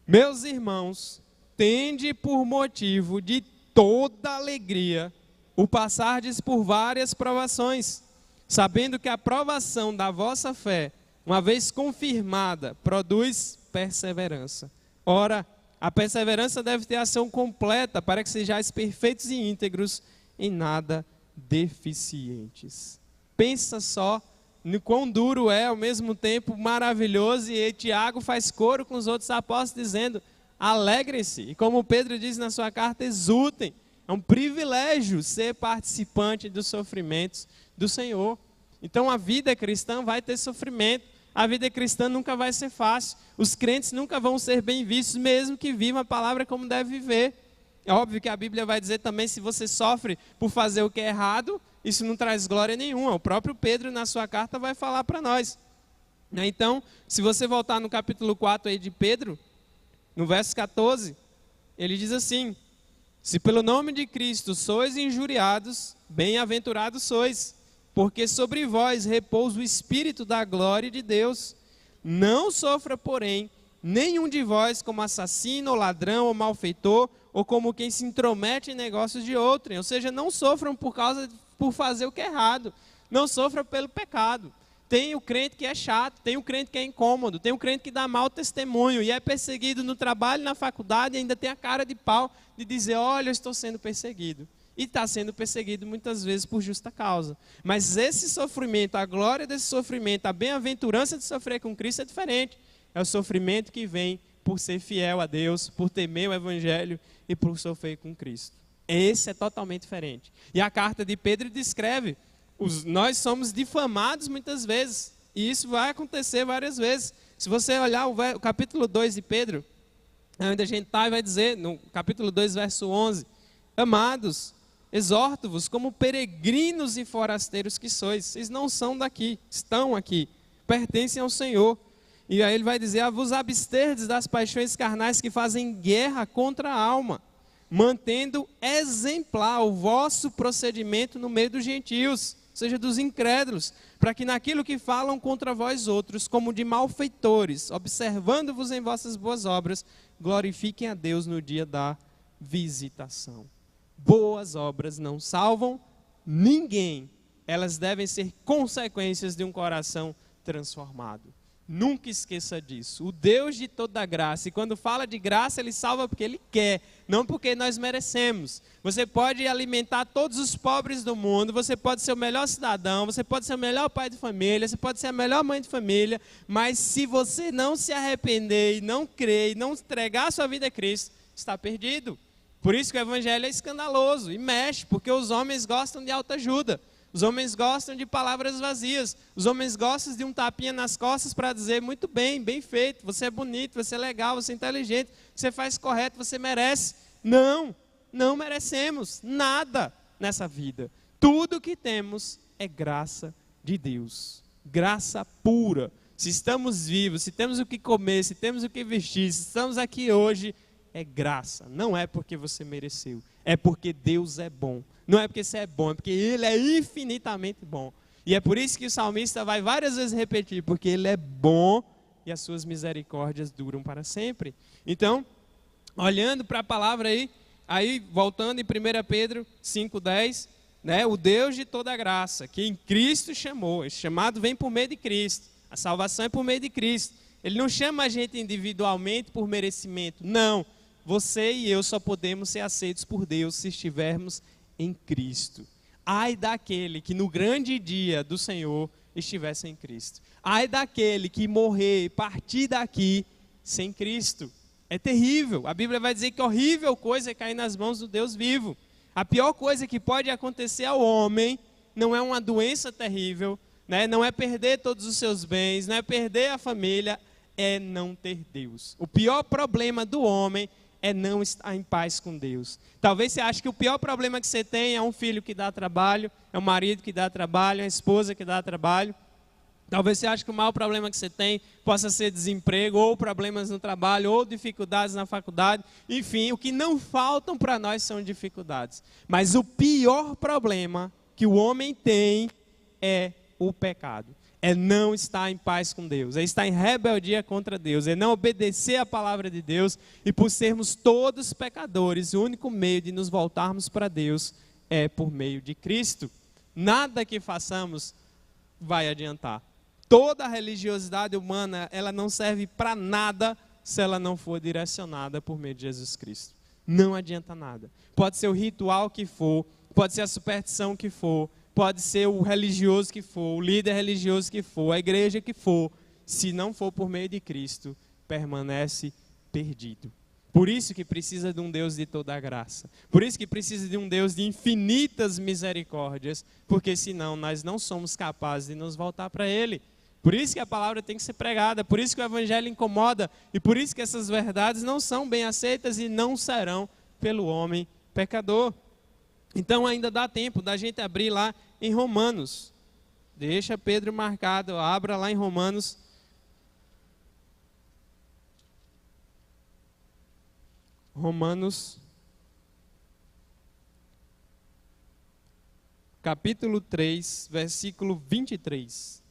Meus irmãos, tende por motivo de toda alegria o passardes por várias provações, sabendo que a provação da vossa fé, uma vez confirmada, produz perseverança. Ora, a perseverança deve ter ação completa, para que sejais perfeitos e íntegros, em nada deficientes. Pensa só no quão duro é, ao mesmo tempo maravilhoso, e Tiago faz coro com os outros apóstolos dizendo: alegrem-se, e como Pedro diz na sua carta, exultem. É um privilégio ser participante dos sofrimentos do Senhor. Então a vida cristã vai ter sofrimento, a vida cristã nunca vai ser fácil, os crentes nunca vão ser bem vistos, mesmo que vivam a palavra como deve viver. É óbvio que a Bíblia vai dizer também, se você sofre por fazer o que é errado, isso não traz glória nenhuma. O próprio Pedro, na sua carta, vai falar para nós. Então, se você voltar no capítulo 4 aí de Pedro, no verso 14, ele diz assim: se pelo nome de Cristo sois injuriados, bem-aventurados sois, porque sobre vós repousa o Espírito da glória de Deus. Não sofra, porém, nenhum de vós como assassino, ou ladrão, ou malfeitor, ou como quem se intromete em negócios de outrem. Ou seja, não sofram por fazer o que é errado. Não sofram pelo pecado. Tem o crente que é chato, tem o crente que é incômodo, tem o crente que dá mau testemunho e é perseguido no trabalho, na faculdade, e ainda tem a cara de pau de dizer, olha, eu estou sendo perseguido. E está sendo perseguido muitas vezes por justa causa. Mas esse sofrimento, a glória desse sofrimento, a bem-aventurança de sofrer com Cristo é diferente. É o sofrimento que vem por ser fiel a Deus, por temer o Evangelho e por sofrer com Cristo. Esse é totalmente diferente. E a carta de Pedro descreve, nós somos difamados muitas vezes, e isso vai acontecer várias vezes. Se você olhar o capítulo 2 de Pedro, onde a gente está, vai dizer, no capítulo 2, verso 11, amados, exorto-vos como peregrinos e forasteiros que sois. Vocês não são daqui, estão aqui, pertencem ao Senhor. E aí ele vai dizer, a vos absterdes das paixões carnais que fazem guerra contra a alma, mantendo exemplar o vosso procedimento no meio dos gentios, ou seja, dos incrédulos, para que naquilo que falam contra vós outros, como de malfeitores, observando-vos em vossas boas obras, glorifiquem a Deus no dia da visitação. Boas obras não salvam ninguém, elas devem ser consequências de um coração transformado. Nunca esqueça disso. O Deus de toda graça, e quando fala de graça, Ele salva porque Ele quer, não porque nós merecemos. Você pode alimentar todos os pobres do mundo, você pode ser o melhor cidadão, você pode ser o melhor pai de família, você pode ser a melhor mãe de família, mas se você não se arrepender e não crer e não entregar a sua vida a Cristo, está perdido. Por isso que o Evangelho é escandaloso e mexe, porque os homens gostam de autoajuda. Os homens gostam de palavras vazias. Os homens gostam de um tapinha nas costas para dizer, muito bem, bem feito, você é bonito, você é legal, você é inteligente, você faz correto, você merece. Não, não merecemos nada nessa vida. Tudo que temos é graça de Deus. Graça pura. Se estamos vivos, se temos o que comer, se temos o que vestir, se estamos aqui hoje, é graça. Não é porque você mereceu, é porque Deus é bom. Não é porque você é bom, é porque Ele é infinitamente bom. E é por isso que o salmista vai várias vezes repetir, porque Ele é bom e as suas misericórdias duram para sempre. Então, olhando para a palavra aí voltando em 1 Pedro 5,10, né, o Deus de toda graça, que em Cristo chamou, esse chamado vem por meio de Cristo, a salvação é por meio de Cristo. Ele não chama a gente individualmente por merecimento, não. Você e eu só podemos ser aceitos por Deus se estivermos em Cristo. Ai daquele que no grande dia do Senhor estivesse em Cristo. Ai daquele que morrer e partir daqui sem Cristo. É terrível. A Bíblia vai dizer que horrível coisa é cair nas mãos do Deus vivo. A pior coisa que pode acontecer ao homem não é uma doença terrível, né? Não é perder todos os seus bens, não é perder a família, é não ter Deus. O pior problema do homem é não estar em paz com Deus. Talvez você ache que o pior problema que você tem é um filho que dá trabalho, é um marido que dá trabalho, é uma esposa que dá trabalho. Talvez você ache que o maior problema que você tem possa ser desemprego, ou problemas no trabalho, ou dificuldades na faculdade. Enfim, o que não faltam para nós são dificuldades. Mas o pior problema que o homem tem é o pecado. É não estar em paz com Deus, é estar em rebeldia contra Deus, é não obedecer a palavra de Deus, e por sermos todos pecadores, o único meio de nos voltarmos para Deus é por meio de Cristo. Nada que façamos vai adiantar. Toda a religiosidade humana, ela não serve para nada se ela não for direcionada por meio de Jesus Cristo. Não adianta nada. Pode ser o ritual que for, pode ser a superstição que for, pode ser o religioso que for, o líder religioso que for, a igreja que for, se não for por meio de Cristo, permanece perdido. Por isso que precisa de um Deus de toda a graça. Por isso que precisa de um Deus de infinitas misericórdias, porque senão nós não somos capazes de nos voltar para Ele. Por isso que a palavra tem que ser pregada, por isso que o Evangelho incomoda, e por isso que essas verdades não são bem aceitas e não serão pelo homem pecador. Então ainda dá tempo da gente abrir lá em Romanos. Deixa Pedro marcado, abra lá em Romanos. Romanos, capítulo 3, versículo 23.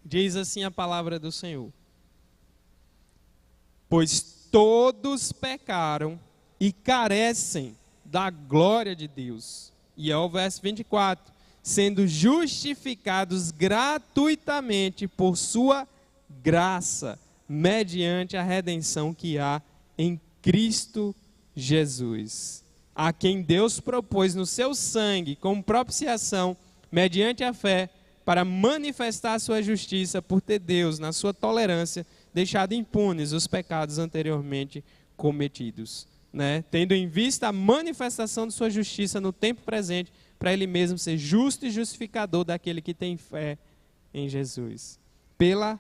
Diz assim a palavra do Senhor: Pois todos pecaram e carecem da glória de Deus. E é o verso 24. Sendo justificados gratuitamente por sua graça, mediante a redenção que há em Cristo Jesus, a quem Deus propôs no seu sangue como propiciação, mediante a fé, para manifestar a sua justiça, por ter Deus, na sua tolerância, deixado impunes os pecados anteriormente cometidos, né? Tendo em vista a manifestação de sua justiça no tempo presente, para ele mesmo ser justo e justificador daquele que tem fé em Jesus. Pela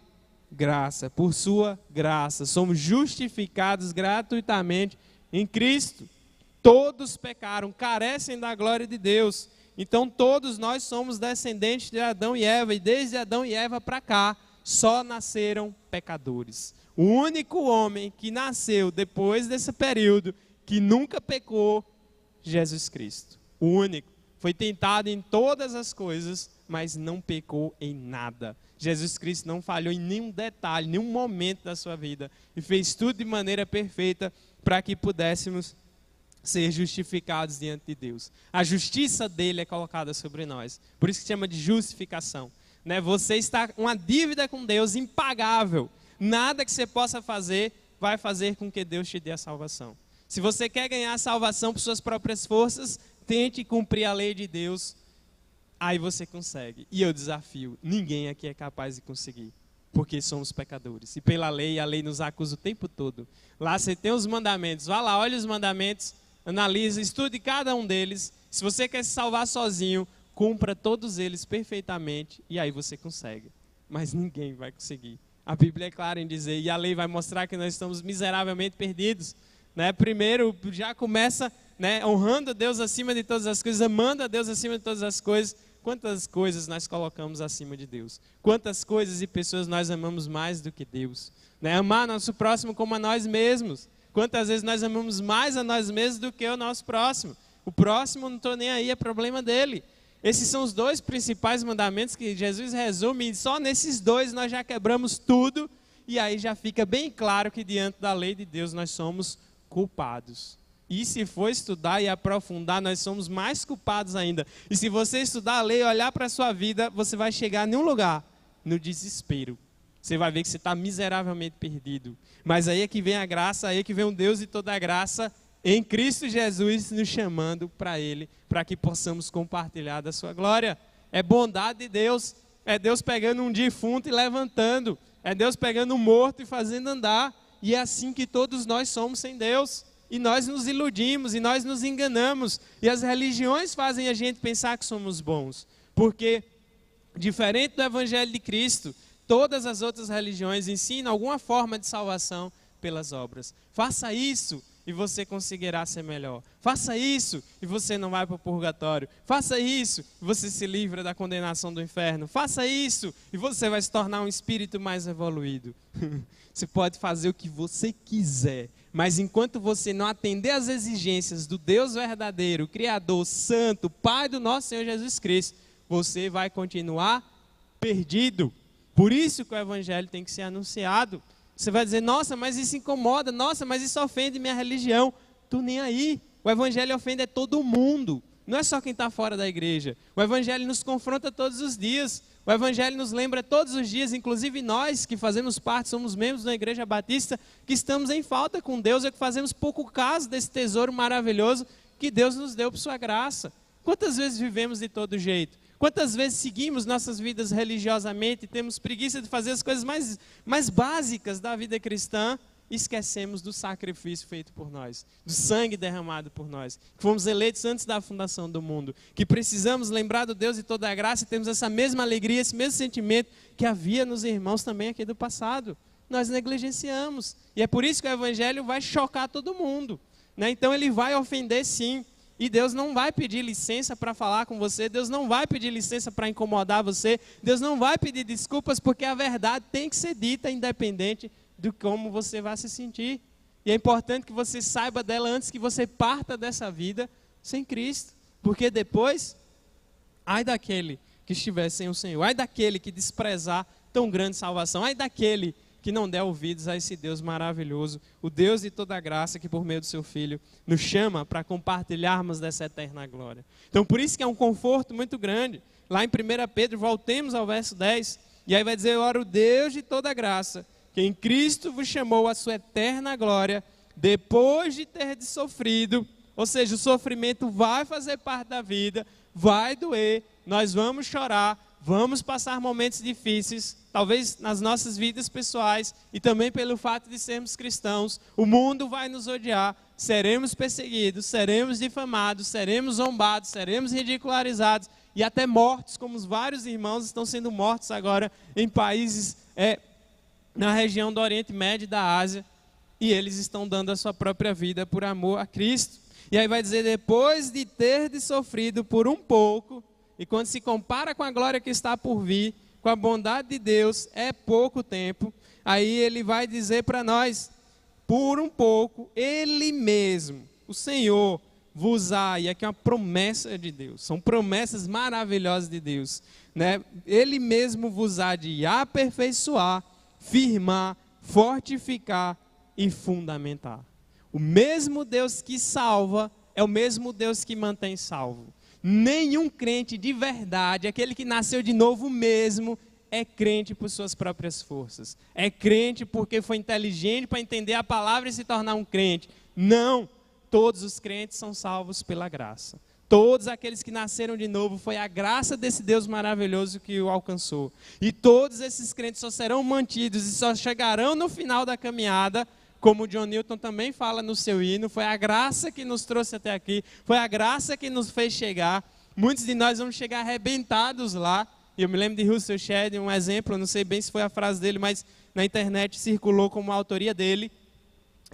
graça, por sua graça, somos justificados gratuitamente em Cristo. Todos pecaram, carecem da glória de Deus. Então todos nós somos descendentes de Adão e Eva, e desde Adão e Eva para cá, só nasceram pecadores. O único homem que nasceu depois desse período, que nunca pecou, Jesus Cristo. O único. Foi tentado em todas as coisas, mas não pecou em nada. Jesus Cristo não falhou em nenhum detalhe, nenhum momento da sua vida. E fez tudo de maneira perfeita para que pudéssemos ser justificados diante de Deus. A justiça dele é colocada sobre nós. Por isso que se chama de justificação. Né? Você está com uma dívida com Deus impagável. Nada que você possa fazer vai fazer com que Deus te dê a salvação. Se você quer ganhar a salvação por suas próprias forças, tente cumprir a lei de Deus, aí você consegue. E eu desafio, ninguém aqui é capaz de conseguir, porque somos pecadores. E pela lei, a lei nos acusa o tempo todo. Lá você tem os mandamentos, vá lá, olha os mandamentos, analisa, estude cada um deles. Se você quer se salvar sozinho, cumpra todos eles perfeitamente, e aí você consegue. Mas ninguém vai conseguir. A Bíblia é clara em dizer, e a lei vai mostrar que nós estamos miseravelmente perdidos. Né? Primeiro, já começa... né, honrando a Deus acima de todas as coisas, amando a Deus acima de todas as coisas. Quantas coisas nós colocamos acima de Deus? Quantas coisas e pessoas nós amamos mais do que Deus? Né? Amar nosso próximo como a nós mesmos. Quantas vezes nós amamos mais a nós mesmos do que o nosso próximo? O próximo, não estou nem aí, é problema dele. Esses são os dois principais mandamentos que Jesus resume, e só nesses dois nós já quebramos tudo, e aí já fica bem claro que diante da lei de Deus nós somos culpados. E se for estudar e aprofundar, nós somos mais culpados ainda. E se você estudar a lei e olhar para a sua vida, você vai chegar em um lugar, no desespero. Você vai ver que você está miseravelmente perdido. Mas aí é que vem a graça, aí é que vem o Deus de toda a graça, em Cristo Jesus, nos chamando para Ele, para que possamos compartilhar da sua glória. É bondade de Deus, é Deus pegando um defunto e levantando, é Deus pegando um morto e fazendo andar. E é assim que todos nós somos sem Deus. E nós nos iludimos, e nós nos enganamos. E as religiões fazem a gente pensar que somos bons. Porque, diferente do Evangelho de Cristo, todas as outras religiões ensinam alguma forma de salvação pelas obras. Faça isso e você conseguirá ser melhor. Faça isso e você não vai para o purgatório. Faça isso e você se livra da condenação do inferno. Faça isso e você vai se tornar um espírito mais evoluído. Você pode fazer o que você quiser, mas enquanto você não atender às exigências do Deus verdadeiro, Criador, Santo, Pai do nosso Senhor Jesus Cristo, você vai continuar perdido. Por isso que o Evangelho tem que ser anunciado. Você vai dizer, nossa, mas isso incomoda, nossa, mas isso ofende minha religião. Tu nem aí. O Evangelho ofende todo mundo. Não é só quem está fora da igreja. O Evangelho nos confronta todos os dias. O Evangelho nos lembra todos os dias, inclusive nós que fazemos parte, somos membros da Igreja Batista, que estamos em falta com Deus, é que fazemos pouco caso desse tesouro maravilhoso que Deus nos deu por sua graça. Quantas vezes vivemos de todo jeito? Quantas vezes seguimos nossas vidas religiosamente, temos preguiça de fazer as coisas mais básicas da vida cristã, e esquecemos do sacrifício feito por nós, do sangue derramado por nós, que fomos eleitos antes da fundação do mundo, que precisamos lembrar do Deus de toda a graça e temos essa mesma alegria, esse mesmo sentimento que havia nos irmãos também aqui do passado. Nós negligenciamos, e é por isso que o Evangelho vai chocar todo mundo, né? Então ele vai ofender sim, e Deus não vai pedir licença para falar com você, Deus não vai pedir licença para incomodar você, Deus não vai pedir desculpas, porque a verdade tem que ser dita independente de como você vai se sentir. E é importante que você saiba dela antes que você parta dessa vida sem Cristo. Porque depois, ai daquele que estiver sem o Senhor, ai daquele que desprezar tão grande salvação, ai daquele que não der ouvidos a esse Deus maravilhoso, o Deus de toda graça, que por meio do seu Filho nos chama para compartilharmos dessa eterna glória. Então, por isso que é um conforto muito grande. Lá em 1 Pedro, voltemos ao verso 10, e aí vai dizer: ora, o Deus de toda graça, que em Cristo vos chamou à sua eterna glória, depois de ter sofrido, ou seja, o sofrimento vai fazer parte da vida, vai doer, nós vamos chorar, vamos passar momentos difíceis, talvez nas nossas vidas pessoais, e também pelo fato de sermos cristãos, o mundo vai nos odiar, seremos perseguidos, seremos difamados, seremos zombados, seremos ridicularizados, e até mortos, como os vários irmãos estão sendo mortos agora em países na região do Oriente Médio e da Ásia, e eles estão dando a sua própria vida por amor a Cristo. E aí vai dizer: depois de ter sofrido por um pouco, e quando se compara com a glória que está por vir, com a bondade de Deus, é pouco tempo. Aí ele vai dizer para nós: por um pouco, Ele mesmo, o Senhor, vos há, e aqui é uma promessa de Deus, são promessas maravilhosas de Deus, né? Ele mesmo vos há de aperfeiçoar, firmar, fortificar e fundamentar. O mesmo Deus que salva é o mesmo Deus que mantém salvo. Nenhum crente de verdade, aquele que nasceu de novo mesmo, é crente por suas próprias forças. É crente porque foi inteligente para entender a palavra e se tornar um crente. Não, todos os crentes são salvos pela graça. Todos aqueles que nasceram de novo, foi a graça desse Deus maravilhoso que o alcançou. E todos esses crentes só serão mantidos e só chegarão no final da caminhada, como o John Newton também fala no seu hino, foi a graça que nos trouxe até aqui, foi a graça que nos fez chegar. Muitos de nós vamos chegar arrebentados lá. Eu me lembro de Russell Shedd, um exemplo, não sei bem se foi a frase dele, mas na internet circulou como a autoria dele.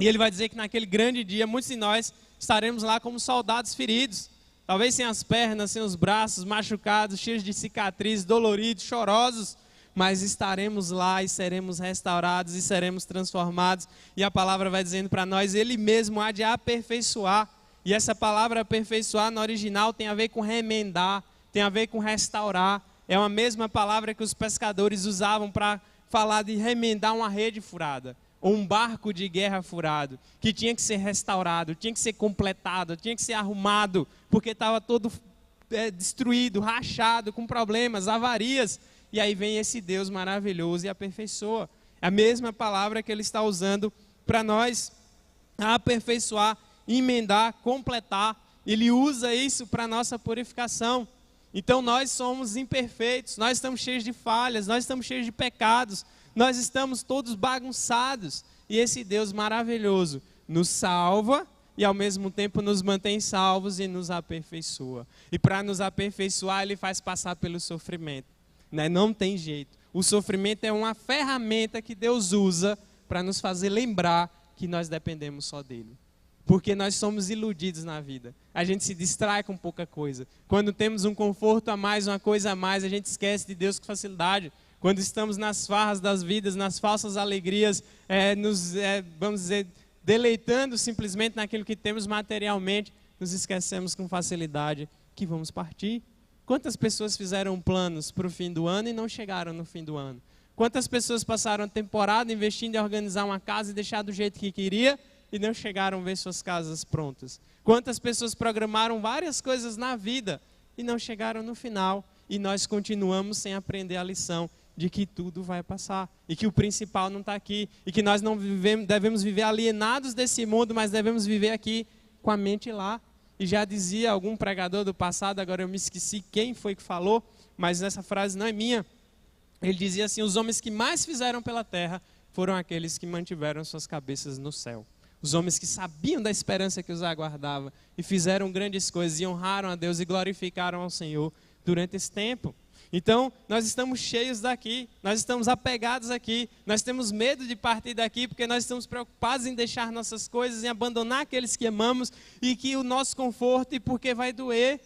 E ele vai dizer que naquele grande dia, muitos de nós estaremos lá como soldados feridos. Talvez sem as pernas, sem os braços, machucados, cheios de cicatrizes, doloridos, chorosos. Mas estaremos lá e seremos restaurados e seremos transformados. E a palavra vai dizendo para nós: Ele mesmo há de aperfeiçoar. E essa palavra aperfeiçoar no original tem a ver com remendar, tem a ver com restaurar. É a mesma palavra que os pescadores usavam para falar de remendar uma rede furada, ou um barco de guerra furado, que tinha que ser restaurado, tinha que ser completado, tinha que ser arrumado, porque estava todo destruído, rachado, com problemas, avarias. E aí vem esse Deus maravilhoso e aperfeiçoa. É a mesma palavra que ele está usando para nós, aperfeiçoar, emendar, completar. Ele usa isso para a nossa purificação. Então nós somos imperfeitos, nós estamos cheios de falhas, nós estamos cheios de pecados, nós estamos todos bagunçados. E esse Deus maravilhoso nos salva e ao mesmo tempo nos mantém salvos e nos aperfeiçoa. E para nos aperfeiçoar, Ele faz passar pelo sofrimento. Não tem jeito. O sofrimento é uma ferramenta que Deus usa para nos fazer lembrar que nós dependemos só dEle. Porque nós somos iludidos na vida. A gente se distrai com pouca coisa. Quando temos um conforto a mais, uma coisa a mais, a gente esquece de Deus com facilidade. Quando estamos nas farras das vidas, nas falsas alegrias, vamos dizer, deleitando simplesmente naquilo que temos materialmente, nos esquecemos com facilidade que vamos partir. Quantas pessoas fizeram planos para o fim do ano e não chegaram no fim do ano? Quantas pessoas passaram a temporada investindo em organizar uma casa e deixar do jeito que queria e não chegaram a ver suas casas prontas? Quantas pessoas programaram várias coisas na vida e não chegaram no final? E nós continuamos sem aprender a lição de que tudo vai passar e que o principal não está aqui e que nós não devemos viver alienados desse mundo, mas devemos viver aqui com a mente lá. E já dizia algum pregador do passado, agora eu me esqueci quem foi que falou, mas essa frase não é minha. Ele dizia assim: os homens que mais fizeram pela terra foram aqueles que mantiveram suas cabeças no céu. Os homens que sabiam da esperança que os aguardava e fizeram grandes coisas e honraram a Deus e glorificaram ao Senhor durante esse tempo. Então, nós estamos cheios daqui, nós estamos apegados aqui, nós temos medo de partir daqui porque nós estamos preocupados em deixar nossas coisas, em abandonar aqueles que amamos e que o nosso conforto, e porque vai doer,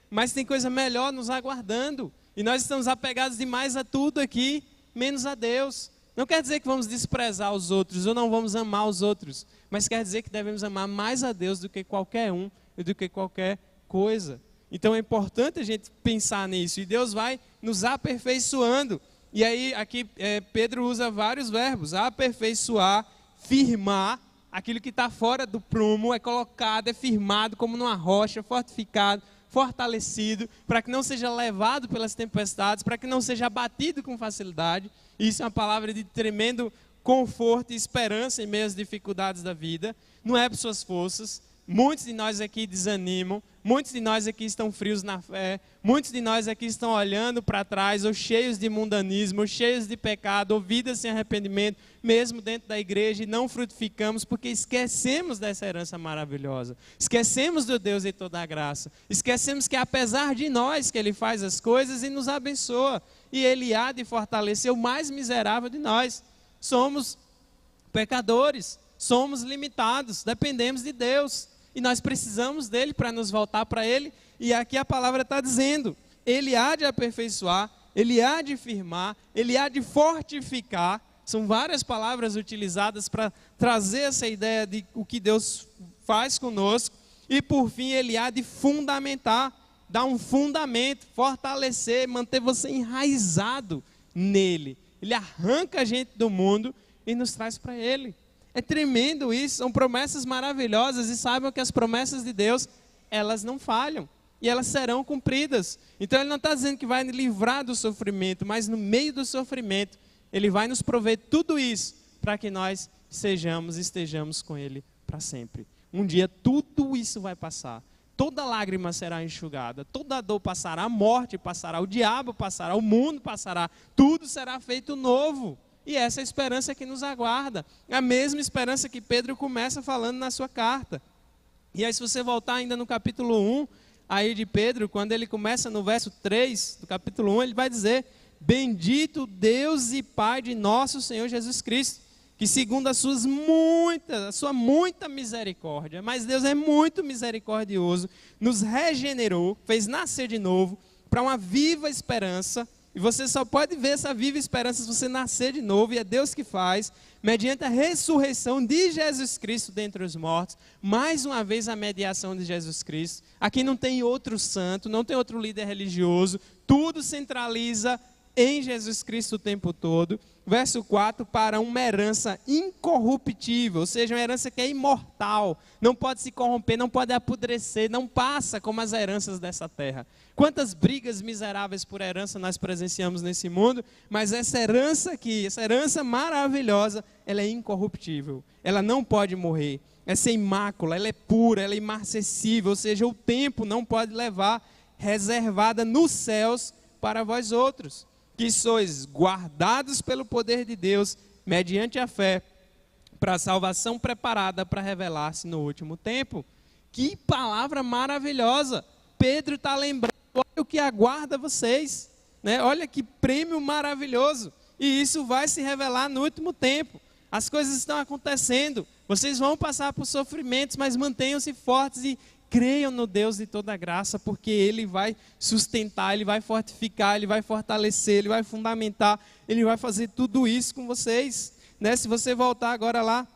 mas tem coisa melhor nos aguardando. E nós estamos apegados demais a tudo aqui, menos a Deus. Não quer dizer que vamos desprezar os outros ou não vamos amar os outros, mas quer dizer que devemos amar mais a Deus do que qualquer um e do que qualquer coisa. Então é importante a gente pensar nisso, e Deus vai nos aperfeiçoando. E aí aqui Pedro usa vários verbos: aperfeiçoar, firmar. Aquilo que está fora do prumo é colocado, é firmado como numa rocha, fortificado, fortalecido, para que não seja levado pelas tempestades, para que não seja abatido com facilidade. Isso é uma palavra de tremendo conforto e esperança em meio às dificuldades da vida. Não é por suas forças. Muitos de nós aqui desanimam, muitos de nós aqui estão frios na fé, muitos de nós aqui estão olhando para trás, ou cheios de mundanismo, ou cheios de pecado, ou vidas sem arrependimento, mesmo dentro da igreja, e não frutificamos porque esquecemos dessa herança maravilhosa. Esquecemos do Deus de toda a graça. Esquecemos que apesar de nós que Ele faz as coisas e nos abençoa, e Ele há de fortalecer o mais miserável de nós. Somos pecadores, somos limitados, dependemos de Deus. E nós precisamos dele para nos voltar para ele. E aqui a palavra está dizendo: ele há de aperfeiçoar, ele há de firmar, ele há de fortificar. São várias palavras utilizadas para trazer essa ideia de o que Deus faz conosco. E por fim ele há de fundamentar, dar um fundamento, fortalecer, manter você enraizado nele. Ele arranca a gente do mundo e nos traz para ele. É tremendo isso, são promessas maravilhosas, e saibam que as promessas de Deus, elas não falham, e elas serão cumpridas. Então Ele não está dizendo que vai nos livrar do sofrimento, mas no meio do sofrimento, Ele vai nos prover tudo isso, para que nós estejamos com Ele para sempre. Um dia tudo isso vai passar, toda lágrima será enxugada, toda dor passará, a morte passará, o diabo passará, o mundo passará, tudo será feito novo. E essa é a esperança que nos aguarda, a mesma esperança que Pedro começa falando na sua carta. E aí se você voltar ainda no capítulo 1, aí de Pedro, quando ele começa no verso 3 do capítulo 1, ele vai dizer: bendito Deus e Pai de nosso Senhor Jesus Cristo, que segundo a sua muita misericórdia, mas Deus é muito misericordioso, nos regenerou, fez nascer de novo, para uma viva esperança. E você só pode ver essa viva esperança se você nascer de novo, e é Deus que faz, mediante a ressurreição de Jesus Cristo dentre os mortos, mais uma vez a mediação de Jesus Cristo. Aqui não tem outro santo, não tem outro líder religioso, tudo centraliza em Jesus Cristo o tempo todo. Verso 4, para uma herança incorruptível, ou seja, uma herança que é imortal, não pode se corromper, não pode apodrecer, não passa como as heranças dessa terra. Quantas brigas miseráveis por herança nós presenciamos nesse mundo, mas essa herança aqui, essa herança maravilhosa, ela é incorruptível, ela não pode morrer, é sem mácula, ela é pura, ela é imarcessível, ou seja, o tempo não pode levar, reservada nos céus para vós outros, que sois guardados pelo poder de Deus, mediante a fé, para a salvação preparada para revelar-se no último tempo. Que palavra maravilhosa! Pedro está lembrando, olha o que aguarda vocês, né? Olha que prêmio maravilhoso, e isso vai se revelar no último tempo. As coisas estão acontecendo, vocês vão passar por sofrimentos, mas mantenham-se fortes e creiam no Deus de toda graça, porque Ele vai sustentar, Ele vai fortificar, Ele vai fortalecer, Ele vai fundamentar, Ele vai fazer tudo isso com vocês, né? Se você voltar agora lá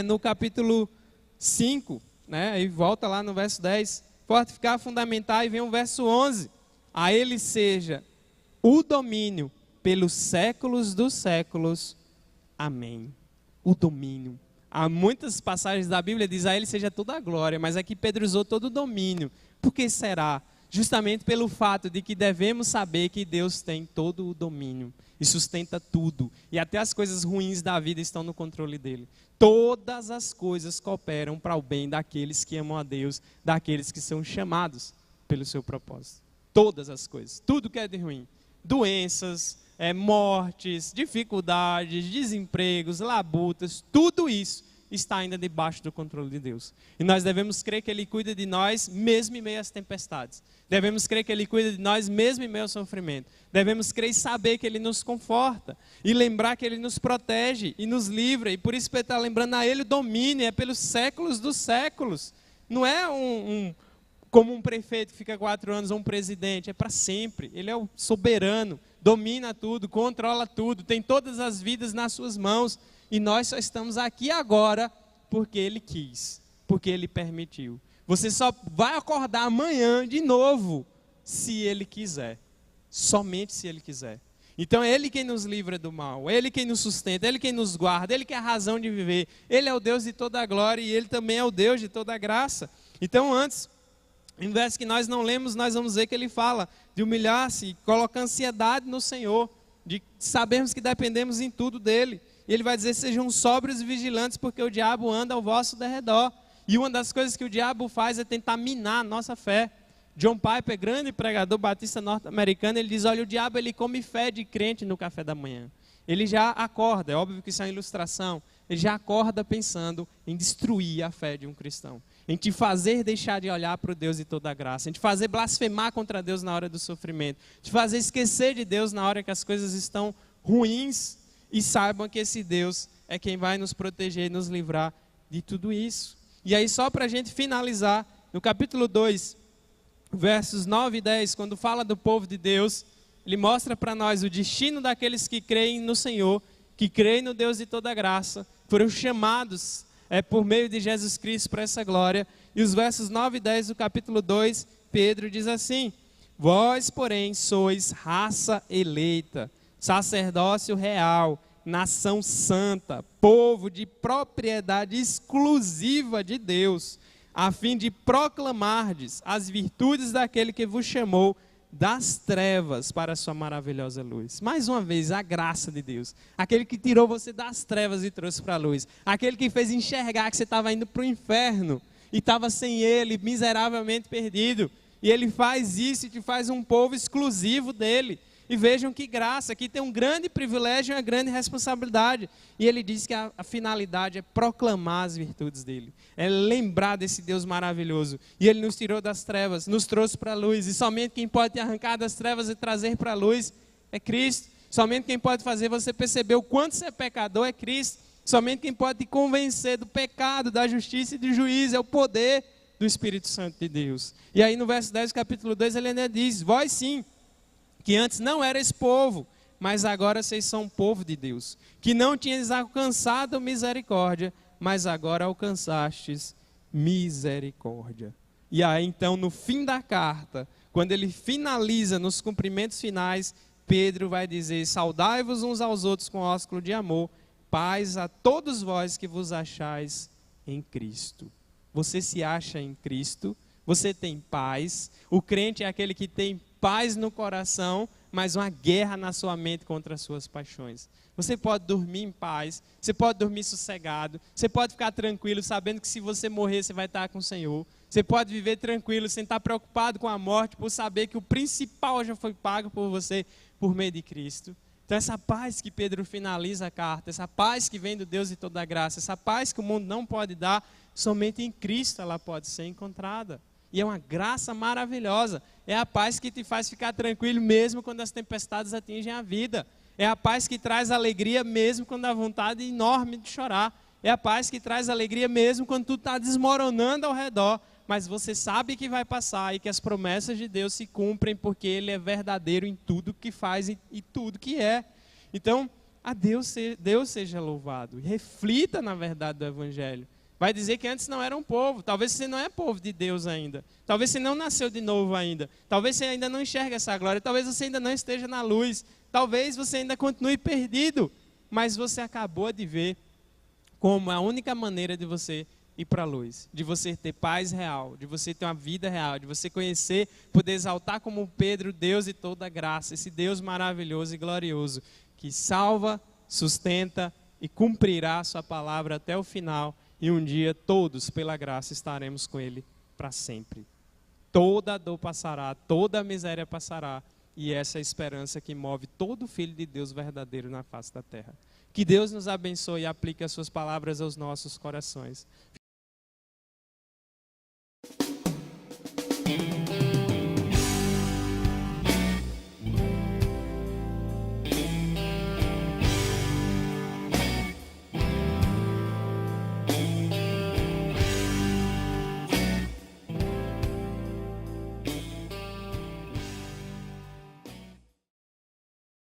no capítulo 5, né? E volta lá no verso 10, fortificar, fundamentar, e vem o verso 11, a Ele seja o domínio pelos séculos dos séculos, amém. O domínio. Há muitas passagens da Bíblia que diz a Ele seja toda a glória, mas aqui Pedro usou todo o domínio. Por que será? Justamente pelo fato de que devemos saber que Deus tem todo o domínio e sustenta tudo. E até as coisas ruins da vida estão no controle dEle. Todas as coisas cooperam para o bem daqueles que amam a Deus, daqueles que são chamados pelo seu propósito. Todas as coisas, tudo que é de ruim. Doenças, mortes, dificuldades, desempregos, labutas, tudo isso está ainda debaixo do controle de Deus. E nós devemos crer que Ele cuida de nós mesmo em meio às tempestades. Devemos crer que Ele cuida de nós mesmo em meio ao sofrimento. Devemos crer e saber que Ele nos conforta. E lembrar que Ele nos protege e nos livra. E por isso Ele está lembrando a Ele o domínio, é pelos séculos dos séculos. Não é como um prefeito que fica 4 anos ou um presidente, é para sempre. Ele é o soberano, domina tudo, controla tudo, tem todas as vidas nas suas mãos. E nós só estamos aqui agora porque Ele quis, porque Ele permitiu. Você só vai acordar amanhã de novo se Ele quiser, somente se Ele quiser. Então é Ele quem nos livra do mal, é Ele quem nos sustenta, é Ele quem nos guarda, é Ele que é a razão de viver. Ele é o Deus de toda a glória e Ele também é o Deus de toda a graça. Então antes, em verso que nós não lemos, nós vamos ver que Ele fala de humilhar-se, colocar ansiedade no Senhor, de sabermos que dependemos em tudo dEle. E Ele vai dizer, sejam sóbrios e vigilantes, porque o diabo anda ao vosso derredor. E uma das coisas que o diabo faz é tentar minar a nossa fé. John Piper, grande pregador batista norte-americano, ele diz, olha, o diabo ele come fé de crente no café da manhã. Ele já acorda, é óbvio que isso é uma ilustração, ele já acorda pensando em destruir a fé de um cristão. Em te fazer deixar de olhar para o Deus de toda a graça, em te fazer blasfemar contra Deus na hora do sofrimento, te fazer esquecer de Deus na hora que as coisas estão ruins, e saibam que esse Deus é quem vai nos proteger e nos livrar de tudo isso. E aí só para a gente finalizar, no capítulo 2, versos 9 e 10, quando fala do povo de Deus, ele mostra para nós o destino daqueles que creem no Senhor, que creem no Deus de toda graça, foram chamados por meio de Jesus Cristo para essa glória. E os versos 9 e 10 do capítulo 2, Pedro diz assim, vós, porém, sois raça eleita, sacerdócio real, nação santa, povo de propriedade exclusiva de Deus, a fim de proclamardes as virtudes daquele que vos chamou das trevas para a sua maravilhosa luz. Mais uma vez, a graça de Deus. Aquele que tirou você das trevas e trouxe para a luz. Aquele que fez enxergar que você estava indo para o inferno e estava sem Ele, miseravelmente perdido. E Ele faz isso e te faz um povo exclusivo dEle. E vejam que graça, aqui tem um grande privilégio e uma grande responsabilidade. E ele diz que a finalidade é proclamar as virtudes dele. É lembrar desse Deus maravilhoso. E ele nos tirou das trevas, nos trouxe para a luz. E somente quem pode te arrancar das trevas e trazer para a luz é Cristo. Somente quem pode fazer você perceber o quanto você é pecador é Cristo. Somente quem pode te convencer do pecado, da justiça e do juízo é o poder do Espírito Santo de Deus. E aí no verso 10 do capítulo 2 ele ainda diz, vós sim, que antes não erais povo, mas agora vocês são povo de Deus, que não tinhas alcançado misericórdia, mas agora alcançastes misericórdia. E aí então no fim da carta, quando ele finaliza nos cumprimentos finais, Pedro vai dizer, saudai-vos uns aos outros com ósculo de amor, paz a todos vós que vos achais em Cristo. Você se acha em Cristo, você tem paz, o crente é aquele que tem paz no coração, mas uma guerra na sua mente contra as suas paixões. Você pode dormir em paz, você pode dormir sossegado, você pode ficar tranquilo sabendo que se você morrer você vai estar com o Senhor. Você pode viver tranquilo sem estar preocupado com a morte, por saber que o principal já foi pago por você por meio de Cristo. Então essa paz que Pedro finaliza a carta, essa paz que vem do Deus de toda a graça, essa paz que o mundo não pode dar, somente em Cristo ela pode ser encontrada. E é uma graça maravilhosa. É a paz que te faz ficar tranquilo mesmo quando as tempestades atingem a vida. É a paz que traz alegria mesmo quando há vontade enorme de chorar. É a paz que traz alegria mesmo quando tudo está desmoronando ao redor. Mas você sabe que vai passar e que as promessas de Deus se cumprem porque Ele é verdadeiro em tudo que faz e tudo que é. Então, a Deus seja louvado. Reflita na verdade do Evangelho. Vai dizer que antes não era um povo. Talvez você não é povo de Deus ainda. Talvez você não nasceu de novo ainda. Talvez você ainda não enxergue essa glória. Talvez você ainda não esteja na luz. Talvez você ainda continue perdido. Mas você acabou de ver como a única maneira de você ir para a luz. De você ter paz real. De você ter uma vida real. De você conhecer, poder exaltar como Pedro, Deus de toda graça. Esse Deus maravilhoso e glorioso. Que salva, sustenta e cumprirá a sua palavra até o final. E um dia todos, pela graça, estaremos com Ele para sempre. Toda a dor passará, toda a miséria passará. E essa é a esperança que move todo filho de Deus verdadeiro na face da terra. Que Deus nos abençoe e aplique as suas palavras aos nossos corações.